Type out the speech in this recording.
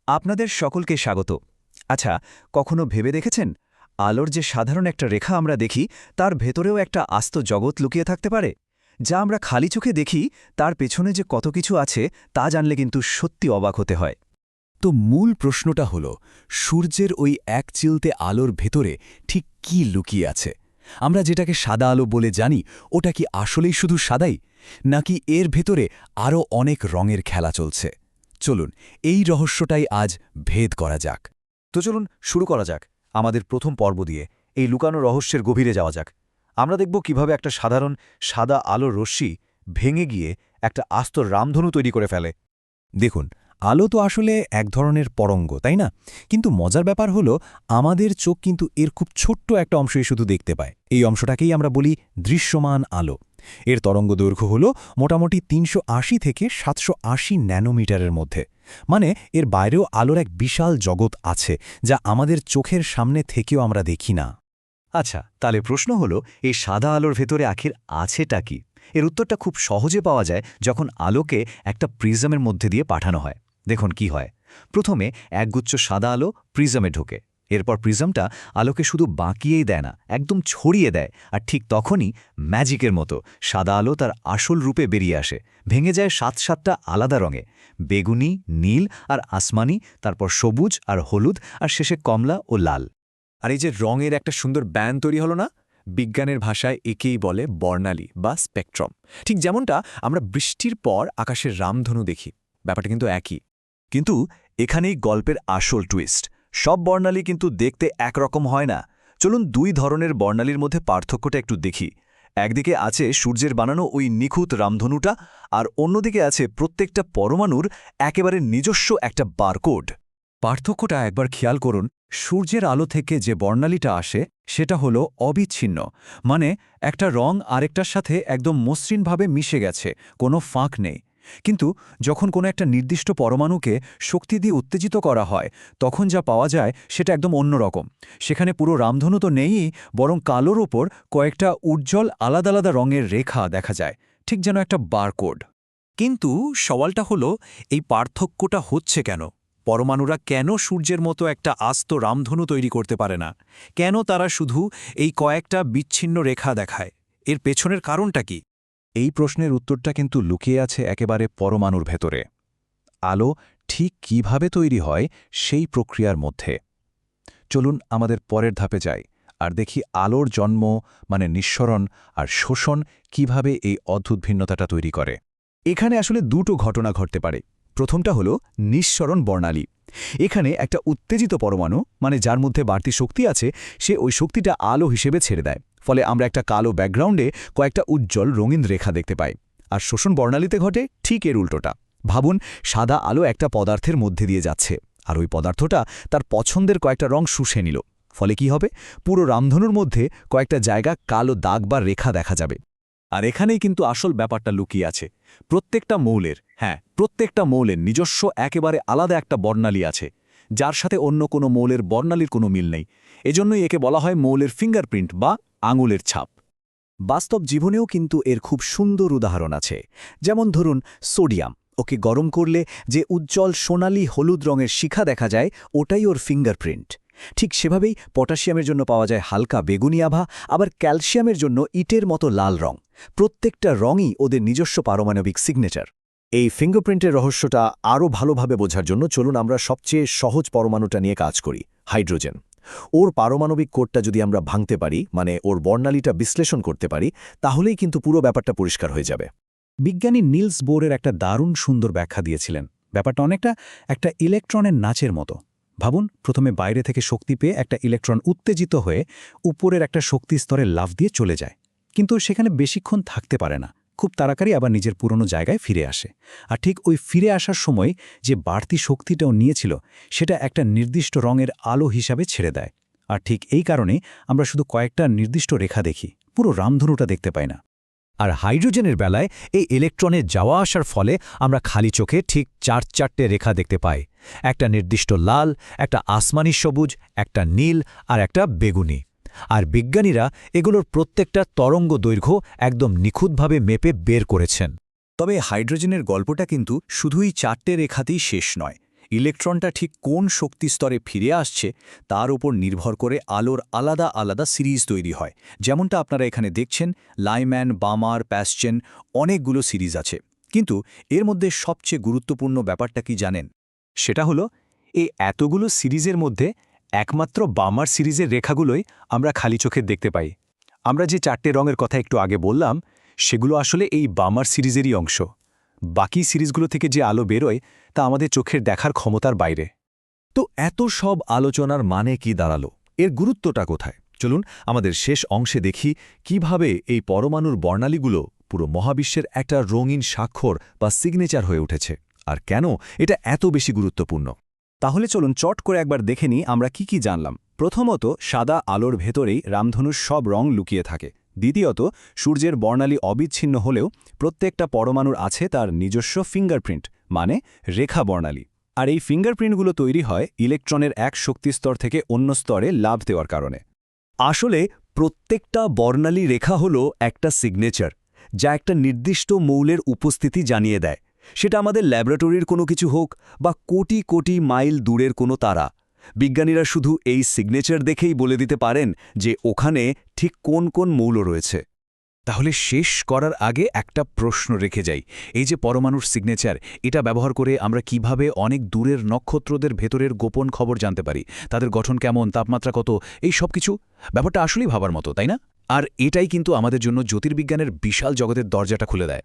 আপনাদের সকলকে স্বাগত। আচ্ছা, কখনো ভেবে দেখেছেন আলোর যে সাধারণ একটা রেখা আমরা দেখি তার ভেতরেও একটা আস্ত জগৎ লুকিয়ে থাকতে পারে? যা আমরা খালি চোখে দেখি তার পেছনে যে কত কিছু আছে তা জানলে কিন্তু সত্যি অবাক হতে হয়। তো মূল প্রশ্নটা হল, সূর্যের ওই এক চিলতে আলোর ভেতরে ঠিক কি লুকিয়ে আছে? আমরা যেটাকে সাদা আলো বলে জানি, ওটা কি আসলেই শুধু সাদাই, নাকি এর ভেতরে আরও অনেক রঙের খেলা চলছে? চলুন এই রহস্যটাই আজ ভেদ করা যাক। তো চলুন শুরু করা যাক আমাদের প্রথম পর্ব দিয়ে এই লুকানো রহস্যের গভীরে যাওয়া যাক। আমরা দেখব কিভাবে একটা সাধারণ সাদা আলোর রশ্মি ভেঙে গিয়ে একটা আস্ত রামধনু তৈরি করে ফেলে। দেখুন, আলো তো আসলে এক ধরনের তরঙ্গ, তাই না? কিন্তু মজার ব্যাপার হলো, আমাদের চোখ কিন্তু এর খুব ছোট্ট একটা অংশই শুধু দেখতে পায়। এই অংশটাকেই আমরা বলি দৃশ্যমান আলো। এর তরঙ্গ দৈর্ঘ্য হল মোটামুটি ৩৮০ থেকে ৭৮০ ন্যানোমিটারের মধ্যে। মানে এর বাইরেও আলোর এক বিশাল জগৎ আছে, যা আমাদের চোখের সামনে থেকেও আমরা দেখি না। আচ্ছা, তাহলে প্রশ্ন হলো, এই সাদা আলোর ভেতরে আখির আছেটা কি? এর উত্তরটা খুব সহজে পাওয়া যায় যখন আলোকে একটা প্রিজমের মধ্যে দিয়ে পাঠানো হয়। দেখুন কি হয়। প্রথমে একগুচ্ছ সাদা আলো প্রিজমে ঢোকে। এরপর প্রিজমটা আলোকে শুধু বাঁকিয়েই দেয় না, একদম ছড়িয়ে দেয়। আর ঠিক তখনই ম্যাজিকের মতো সাদা আলো তার আসল রূপে বেরিয়ে আসে, ভেঙে যায় ৭-৭টা আলাদা রঙে: বেগুনি, নীল আর আসমানি, তারপর সবুজ আর হলুদ, আর শেষে কমলা ও লাল। আর এই যে রঙের একটা সুন্দর ব্যান্ড তৈরি হলো না, বিজ্ঞানের ভাষায় একেই বলে বর্ণালী বা স্পেকট্রাম। ঠিক যেমনটা আমরা বৃষ্টির পর আকাশের রামধনু দেখি, ব্যাপারটা কিন্তু একই। কিন্তু এখানেই গল্পের আসল টুইস্ট। সব বর্ণালী কিন্তু দেখতে একরকম হয় না। চলুন দুই ধরনের বর্ণালীর মধ্যে পার্থক্যটা একটু দেখি। একদিকে আছে সূর্যের বানানো ওই নিখুঁত রামধনুটা, আর অন্যদিকে আছে প্রত্যেকটা পরমাণুর একেবারে নিজস্ব একটা বারকোড। পার্থক্যটা একবার খেয়াল করুন। সূর্যের আলো থেকে যে বর্ণালীটা আসে সেটা হলো অবিচ্ছিন্ন, মানে একটা রং আরেকটার সাথে একদম মসৃণভাবে মিশে গেছে, কোনো ফাঁক নেই। কিন্তু যখন কোনো একটা নির্দিষ্ট পরমাণুকে শক্তি দিয়ে উত্তেজিত করা হয়, তখন যা পাওয়া যায় সেটা একদম অন্যরকম। সেখানে পুরো রামধনু তো নেইই, বরং কালোর ওপর কয়েকটা উজ্জ্বল আলাদা আলাদা রঙের রেখা দেখা যায়, ঠিক যেন একটা বারকোড। কিন্তু সওয়ালটা হলো, এই পার্থক্যটা হচ্ছে কেন? পরমাণুরা কেন সূর্যের মতো একটা আস্ত রামধনু তৈরি করতে পারে না? কেন তারা শুধু এই কয়েকটা বিচ্ছিন্ন রেখা দেখায়? এর পেছনের কারণটা কি? এই প্রশ্নের উত্তরটা কিন্তু লুকিয়ে আছে একেবারে পরমাণুর ভেতরে। আলো ঠিক কিভাবে তৈরি হয় সেই প্রক্রিয়ার মধ্যে। চলুন আমাদের পরের ধাপে যাই আর দেখি আলোর জন্ম, মানে নিঃসরণ আর শোষণ, কিভাবে এই অদ্ভুত ভিন্নতাটা তৈরি করে। এখানে আসলে দুটো ঘটনা ঘটতে পারে। প্রথমটা হলো নিঃসরণ বর্ণালী। এখানে একটা উত্তেজিত পরমাণু, মানে যার মধ্যে বাড়তি শক্তি আছে, সে ওই শক্তিটা আলো হিসেবে ছেড়ে দেয়। ফলে আমরা একটা কালো ব্যাকগ্রাউন্ডে কয়েকটা উজ্জ্বল রঙিন রেখা দেখতে পাই। আর শোষণ বর্ণালীতে ঘটে ঠিক এর উল্টোটা। ভাবুন, সাদা আলো একটা পদার্থের মধ্যে দিয়ে যাচ্ছে, আর ওই পদার্থটা তার পছন্দের কয়েকটা রং শুষে নিল। ফলে কি হবে? পুরো রামধনুর মধ্যে কয়েকটা জায়গা কালো দাগ বা রেখা দেখা যাবে। আর এখানেই কিন্তু আসল ব্যাপারটা লুকিয়ে আছে। প্রত্যেকটা মৌলের নিজস্ব একেবারে আলাদা একটা বর্ণালী আছে, যার সাথে অন্য কোনো মৌলের বর্ণালীর কোনো মিল নেই। এজন্যই একে বলা হয় মৌলের ফিঙ্গারপ্রিন্ট বা আঙুলের ছাপ। বাস্তব জীবনেও কিন্তু এর খুব সুন্দর উদাহরণ আছে। যেমন ধরুন সোডিয়াম, ওকে গরম করলে যে উজ্জ্বল সোনালি হলুদ রঙের শিখা দেখা যায়, ওটাই ওর ফিঙ্গারপ্রিন্ট। ঠিক সেভাবেই পটাশিয়ামের জন্য পাওয়া যায় হালকা বেগুনি আভা, আবার ক্যালসিয়ামের জন্য ইটের মতো লাল রং। প্রত্যেকটা রঙই ওদের নিজস্ব পারমাণবিক সিগনেচার। এই ফিঙ্গারপ্রিন্টের রহস্যটা আরও ভালোভাবে বোঝার জন্য চলুন আমরা সবচেয়ে সহজ পরমাণুটা নিয়ে কাজ করি, হাইড্রোজেন। ওর পারমাণবিক কোডটা যদি আমরা ভাঙতে পারি, মানে ওর বর্ণালীটা বিশ্লেষণ করতে পারি, তাহলেই কিন্তু পুরো ব্যাপারটা পরিষ্কার হয়ে যাবে। বিজ্ঞানী নিলস বোরের একটা দারুণ সুন্দর ব্যাখ্যা দিয়েছিলেন। ব্যাপারটা অনেকটা একটা ইলেকট্রনের নাচের মতো। ভাবুন, প্রথমে বাইরে থেকে শক্তি পেয়ে একটা ইলেকট্রন উত্তেজিত হয়ে উপরের একটা শক্তি স্তরে লাফ দিয়ে চলে যায়, কিন্তু সেখানে বেশিক্ষণ থাকতে পারে না। খুব তাড়াতাড়ি আবার নিজের পুরনো জায়গায় ফিরে আসে। আর ঠিক ওই ফিরে আসার সময় যে বাড়তি শক্তিটাও নিয়েছিল, সেটা একটা নির্দিষ্ট রঙের আলো হিসাবে ছেড়ে দেয়। আর ঠিক এই কারণে আমরা শুধু কয়েকটা নির্দিষ্ট রেখা দেখি, পুরো রামধনুটা দেখতে পাই না। আর হাইড্রোজেনের বেলায় এই ইলেকট্রনের যাওয়া আসার ফলে আমরা খালি চোখে ঠিক ৪-৪টে রেখা দেখতে পাই। একটা নির্দিষ্ট লাল, একটা আসমানি সবুজ, একটা নীল আর একটা বেগুনি। আর বিজ্ঞানীরা এগুলোর প্রত্যেকটা তরঙ্গ দৈর্ঘ্য একদম নিখুঁতভাবে মেপে বের করেছেন। তবে হাইড্রোজেনের গল্পটা কিন্তু শুধুই 4টে রেখাতেই শেষ নয়। ইলেকট্রনটা ঠিক কোন শক্তিস্তরে ফিরে আসছে তার উপর নির্ভর করে আলোর আলাদা আলাদা সিরিজ তৈরি হয়। যেমনটা আপনারা এখানে দেখছেন, লাইম্যান, বামার, প্যাসচেন, অনেকগুলো সিরিজ আছে। কিন্তু এর মধ্যে সবচেয়ে গুরুত্বপূর্ণ ব্যাপারটা কি জানেন? সেটা হলো এই এতগুলো সিরিজের মধ্যে একমাত্র বামার সিরিজের রেখাগুলোই আমরা খালি চোখে দেখতে পাই। আমরা যে 4টে রঙের কথা একটু আগে বললাম, সেগুলো আসলে এই বামার সিরিজেরই অংশ। বাকি সিরিজগুলো থেকে যে আলো বেরোয় তা আমাদের চোখের দেখার ক্ষমতার বাইরে। তো এত সব আলোচনার মানে কি দাঁড়ালো? এর গুরুত্বটা কোথায়? চলুন আমাদের শেষ অংশে দেখি কিভাবে এই পরমাণুর বর্ণালীগুলো পুরো মহাবিশ্বের একটা রঙিন স্বাক্ষর বা সিগনেচার হয়ে উঠেছে, আর কেন এটা এত বেশি গুরুত্বপূর্ণ। তাহলে চলুন চট করে একবার দেখে নিই আমরা কি জানলাম। প্রথমত, সাদা আলোর ভেতরেই রামধনুর সব রং লুকিয়ে থাকে। দ্বিতীয়ত, সূর্যের বর্ণালী অবিচ্ছিন্ন হলেও প্রত্যেকটা পরমাণুর আছে তার নিজস্ব ফিঙ্গারপ্রিন্ট, মানে রেখা বর্ণালী। আর এই ফিঙ্গারপ্রিন্টগুলো তৈরি হয় ইলেকট্রনের এক শক্তিস্তর থেকে অন্য স্তরে লাফ দেওয়ার কারণে। আসলে প্রত্যেকটা বর্ণালী রেখা হল একটা সিগনেচার, যা একটা নির্দিষ্ট মৌলের উপস্থিতি জানিয়ে দেয়। সেটা আমাদের ল্যাবরেটরির কোনো কিছু হোক বা কোটি কোটি মাইল দূরের কোনো তারা, বিজ্ঞানীরা শুধু এই সিগনেচার দেখেই বলে দিতে পারেন যে ওখানে ঠিক কোন কোন মৌল রয়েছে। তাহলে শেষ করার আগে একটা প্রশ্ন রেখে যাই। এই যে পরমাণুর সিগনেচার, এটা ব্যবহার করে আমরা কিভাবে অনেক দূরের নক্ষত্রদের ভেতরের গোপন খবর জানতে পারি? তাদের গঠন কেমন, তাপমাত্রা কত, এই সব কিছু? ব্যাপারটা আসলেই ভাবার মতো, তাই না? আর এটাই কিন্তু আমাদের জন্য জ্যোতির্বিজ্ঞানের বিশাল জগতের দরজাটা খুলে দেয়।